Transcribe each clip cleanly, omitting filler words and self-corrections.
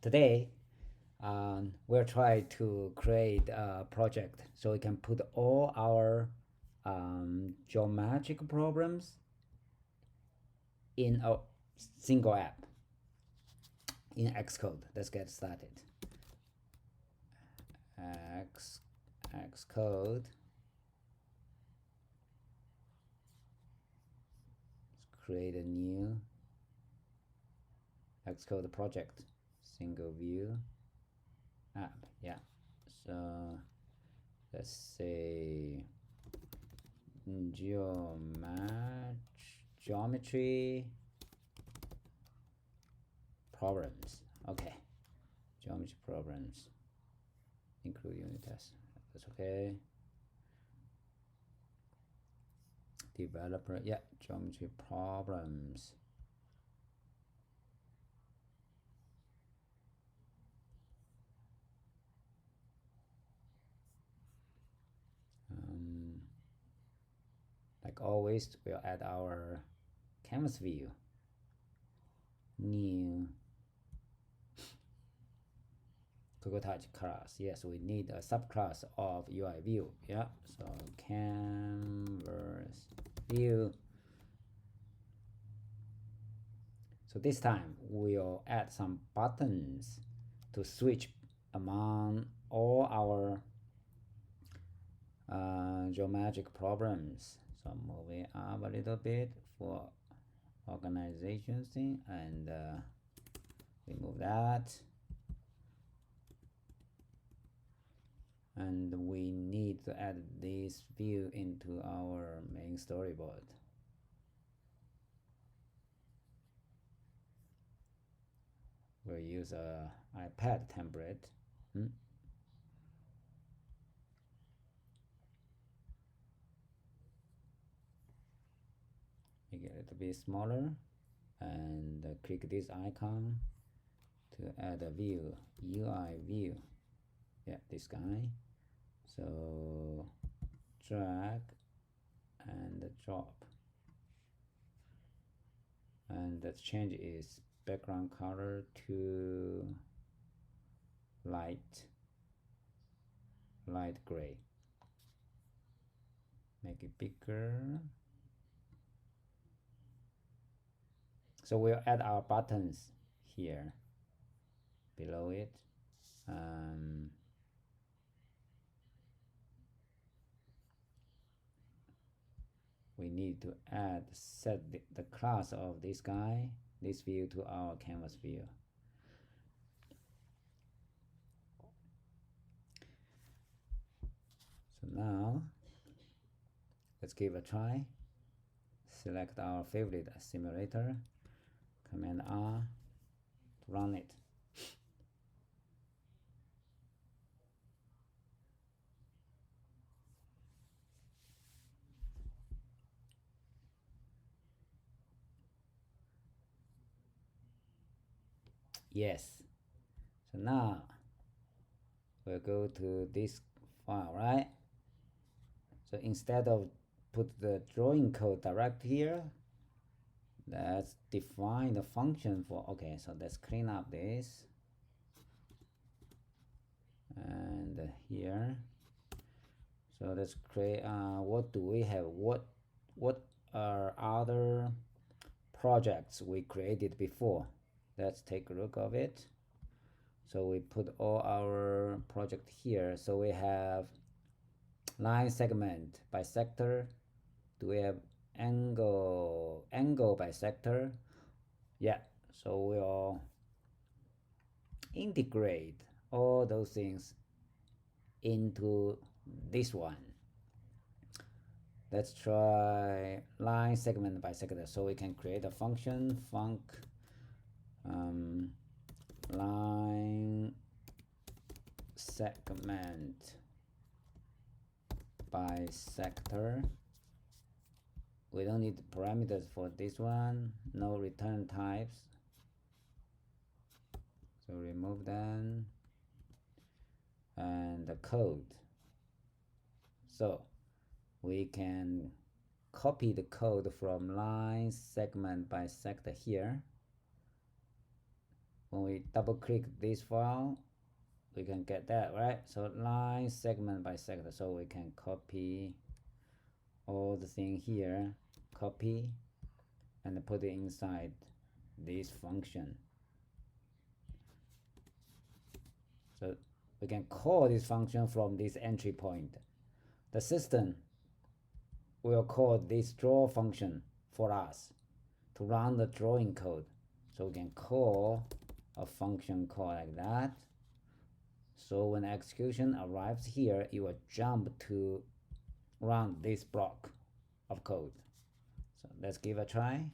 Today, we'll try to create a project so we can put all our geometric problems in a single app in Xcode. Let's get started. Xcode. Let's create a new Xcode project, single view app. Yeah, so let's say geometry problems. Okay, geometry problems include unit tests. That's okay. Developer, yeah, geometry problems. Like always, we'll add our canvas view. New Google Touch class. Yes, we need a subclass of UI view. Yeah, so canvas view. So this time we'll add some buttons to switch among all our geometric problems. So moving up a little bit for organization thing, and remove that. And we need to add this view into our main storyboard. We'll use a iPad template. Make it a little bit smaller, and click this icon to add a view, UI view. Yeah, this guy. So drag and drop, and the change is background color to light gray. Make it bigger. So we'll add our buttons here below it. We need to set the class of this guy, this view, to our canvas view. So now let's give a try. Select our favorite simulator, Command R to run it. Yes. So now we'll go to this file, right? So instead of put the drawing code direct here, let's define the function for, okay, so let's clean up this. And here, so let's create, what do we have? What are other projects we created before? Let's take a look of it. So we put all our project here. So we have line segment bisector. Do we have angle bisector? Yeah, so we'll integrate all those things into this one. Let's try line segment bisector. So we can create a function, func line segment bisector. We don't need parameters for this one, no return types, so remove them, and the code. So we can copy the code from line segment bisector here. when we double click this file, we can get that, right? So line segment by segment, so we can copy all the thing here, copy, and put it inside this function. So we can call this function from this entry point. The system will call this draw function for us to run the drawing code. So we can call a function called like that. So when execution arrives here, it will jump to run this block of code. So let's give a try.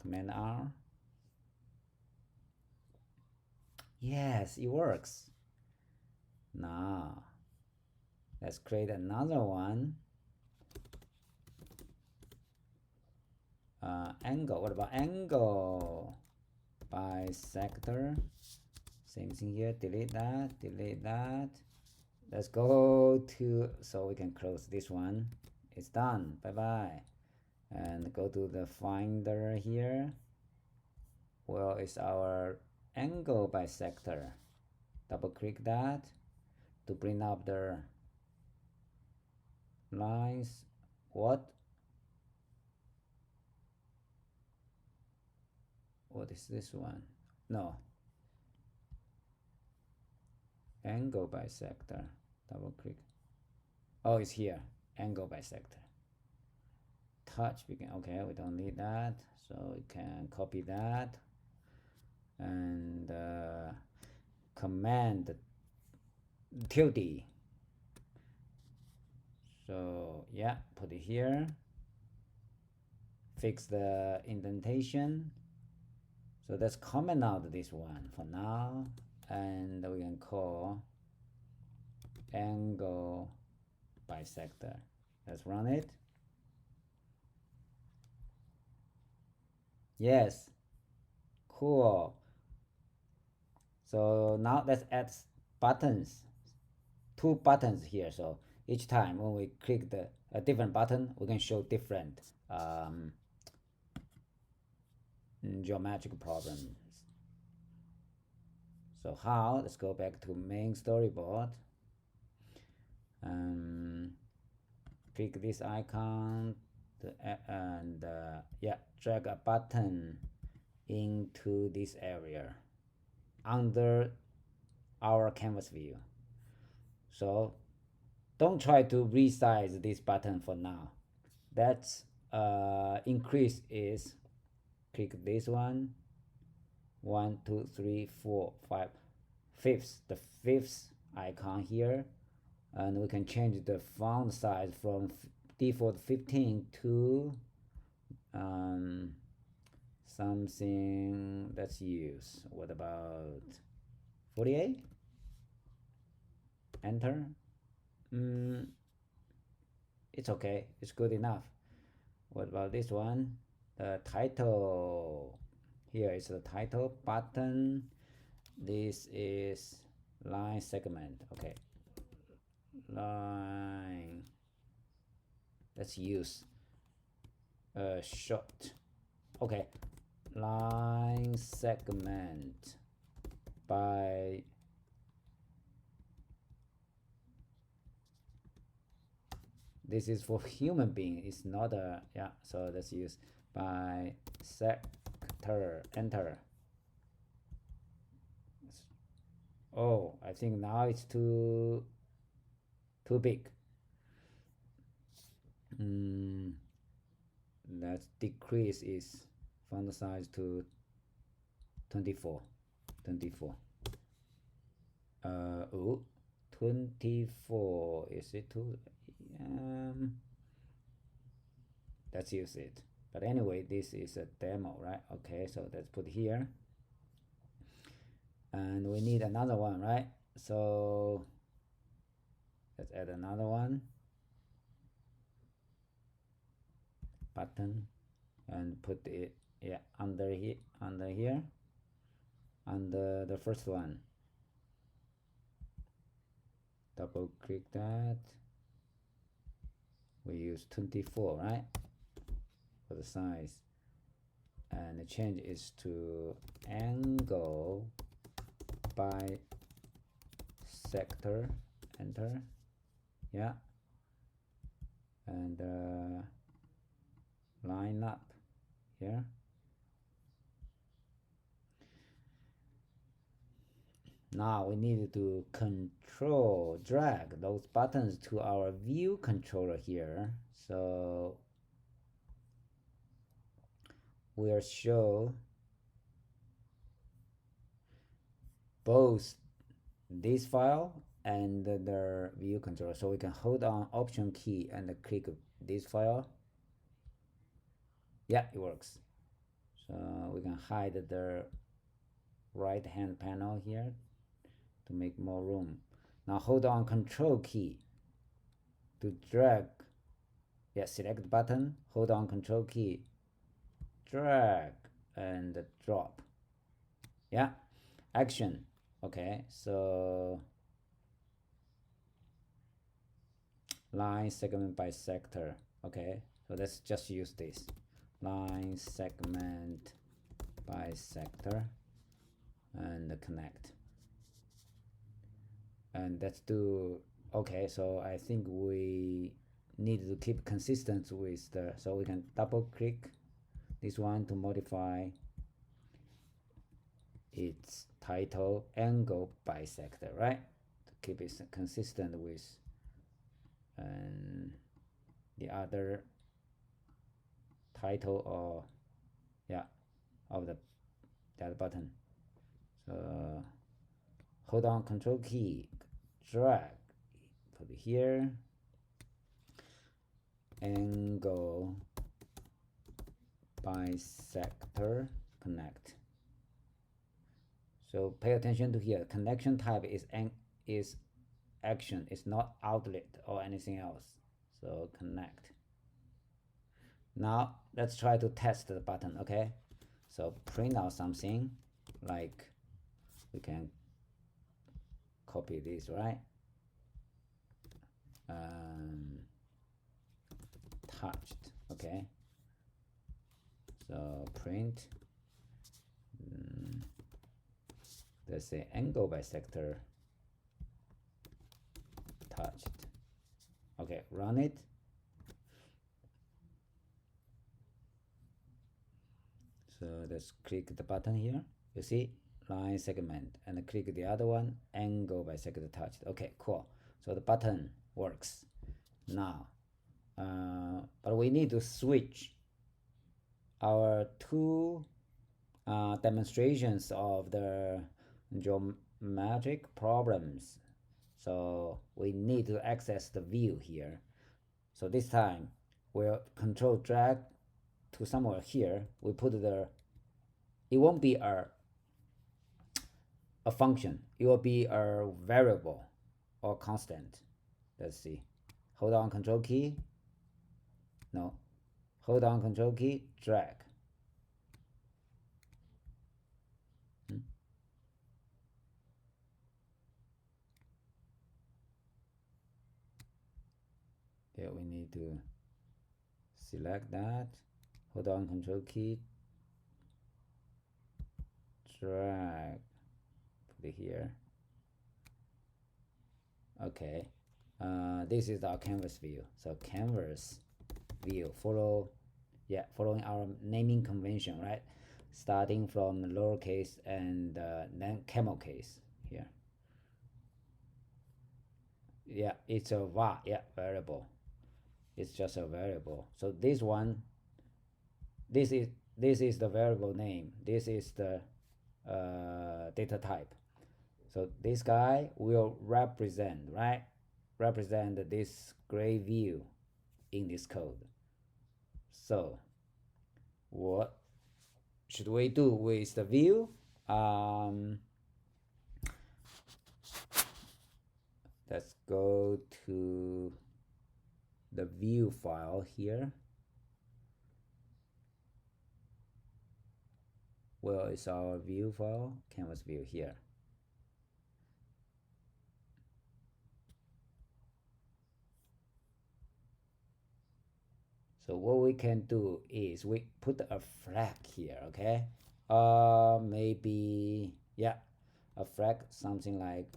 Command R. Yes, it works. Now let's create another one. Angle. What about angle bisector? Same thing here. Delete that. Delete that. Let's go to, so we can close this one. It's done. Bye bye. And go to the finder here. Well, it's our angle bisector. Double click that to bring up the lines. What is this one? No. Angle bisector. Double click. Oh, it's here. Angle bisector. Touch begin. Okay, we don't need that. So we can copy that and command tilde. So yeah, put it here. Fix the indentation. So let's comment out this one for now, and we can call angle bisector. Let's run it. Yes, cool. So now let's add buttons, 2 buttons here. So each time when we click a different button, we can show different geometric problems. So how? Let's go back to main storyboard. Click this icon and yeah, drag a button into this area under our canvas view. So don't try to resize this button for now. That's increase is click this one, 1 2 3 4 5 fifth, the 5th icon here, and we can change the font size from default 15 to something. Let's use, what about 48? Enter. It's okay, it's good enough. What about this one? The title. Here is the title button. This is line segment. Okay, line. Let's use short. Okay, line segment by this is for human being. It's not a, yeah. So let's use bisector. Enter. Oh, I think now it's too big. Let's decrease its font size to 24. 24. Oh, 24. Is it too? Let's use it. But anyway, this is a demo, right? Okay, so let's put here. And we need another one, right? So let's add another one. Button, and put it, yeah, under here, under the first one. Double click that. We use 24, right? For the size. and the change is to angle bisector. Enter. Yeah, and line up here. Now we need to control drag those buttons to our view controller here. So we'll show both this file and the view controller. So we can hold on Option key and click this file. Yeah, it works. So we can hide the right hand panel here to make more room. Now hold on Control key to drag. Yeah, select button, hold on Control key, drag and drop. Yeah, action. Okay, so line segment bisector. Okay, so let's just use this line segment bisector and connect. And let's do, okay, so I think we need to keep consistent with the, so we can double click this one to modify its title angle bisector, right? To keep it consistent with the other title or yeah of that button. So hold on Control key, drag, put it here, angle bisector connect. So pay attention to here. Connection type is action. It's not outlet or anything else. So connect. Now let's try to test the button. Okay. So print out something like we can copy this, right? Touched. Okay. So print. Let's say angle bisector touched. Okay, run it. So let's click the button here. You see line segment and click the other one, angle bisector touched. Okay, cool. So the button works now. But we need to switch our two demonstrations of the geometric problems. So we need to access the view here. So this time we'll Control drag to somewhere here. We put the, it won't be a function, it will be a variable or constant. Let's see. Hold on Control key. No. Hold on Control key, drag. Yeah, we need to select that. Hold on Control key, drag, put it here. Okay, this is our canvas view. So canvas view, following our naming convention, right? Starting from lowercase and then camel case here. Yeah, it's a variable. It's just a variable. So this one, this is the variable name. This is the data type. So this guy will represent, right? Represent this gray view in this code. So what should we do with the view? Let's go to the view file here. Where is our view file? Canvas view here. So what we can do is we put a flag here, okay? Maybe, yeah, a flag, something like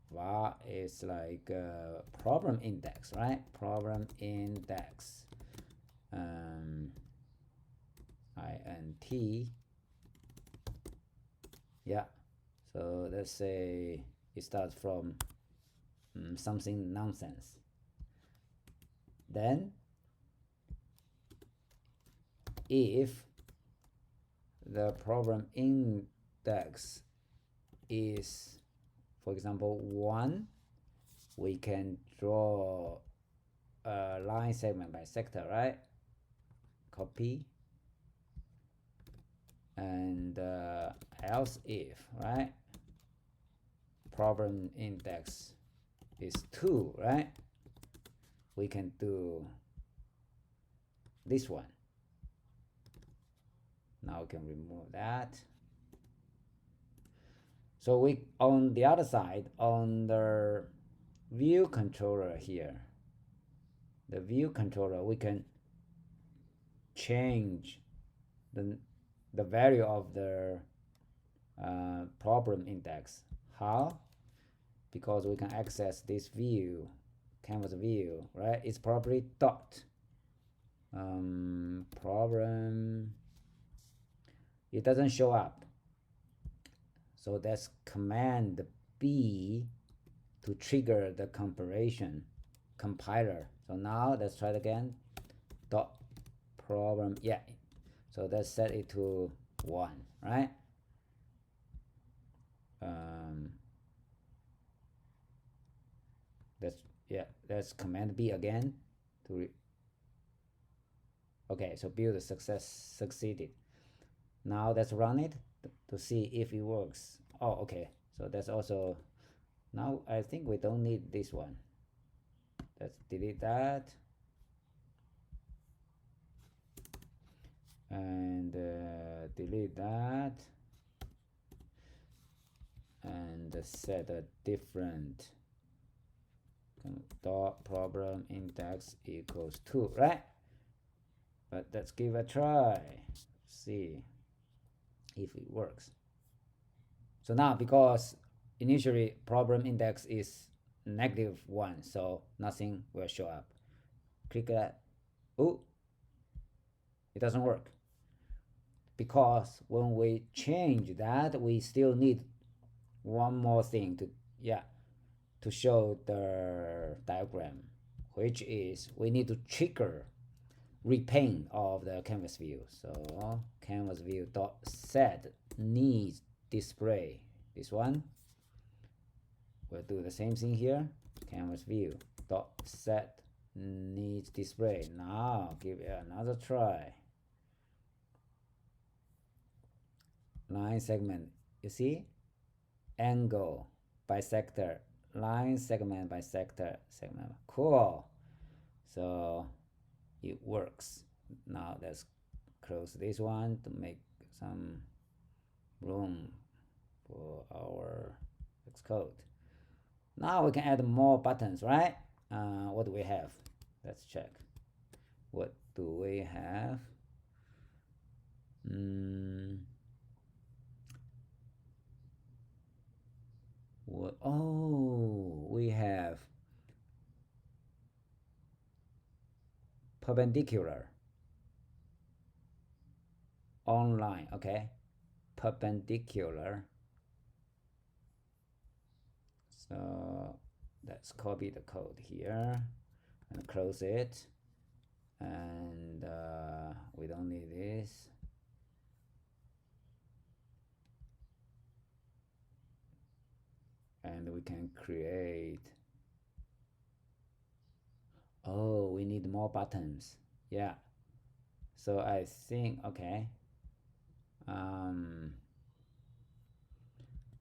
var is like problem index, right? Problem index, int, yeah. So let's say it starts from something nonsense. Then if the problem index is, for example, 1, we can draw a line segment by sector, right? Copy. And else if, right? Problem index is 2, right? We can do this one. Now we can remove that. So we, on the other side, on the view controller here, the view controller, we can change the value of the problem index. How? Because we can access this view, canvas view, right? It's probably dot problem. It doesn't show up, so that's Command B to trigger the compiler. So now let's try it again. Dot problem, yeah. So let's set it to 1, right? That's Command B again to okay, so build succeeded. Now let's run it to see if it works. Oh, okay, so that's also, now I think we don't need this one. Let's delete that and delete that and set a different dot problem index equals 2, right? But let's give a try, see if it works. So now, because initially problem index is -1, so nothing will show up. Click that. Oh, it doesn't work, because when we change that, we still need one more thing to, yeah, to show the diagram, which is we need to trigger repaint of the canvas view. So canvas view dot set needs display, this one. We'll do the same thing here. Canvas view dot set needs display. Now give it another try. Line segment, you see, angle by sector, line segment by sector, segment. Cool. So it works. Now let's close this one to make some room for our Xcode. Now we can add more buttons, right? What do we have? Let's check. What do we have? What? Oh, we have perpendicular online, okay? Perpendicular. So let's copy the code here and close it. And we don't need this. And we can create, oh, we need more buttons, yeah. So I think, okay,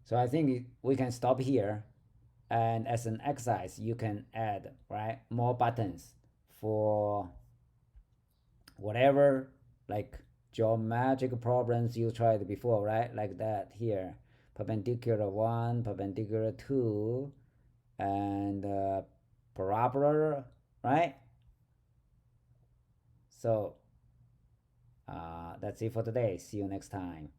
so I think we can stop here, and as an exercise you can add, right, more buttons for whatever, like geometric problems you tried before, right? Like that here, perpendicular 1, perpendicular 2, and parabola, right? So that's it for today. See you next time.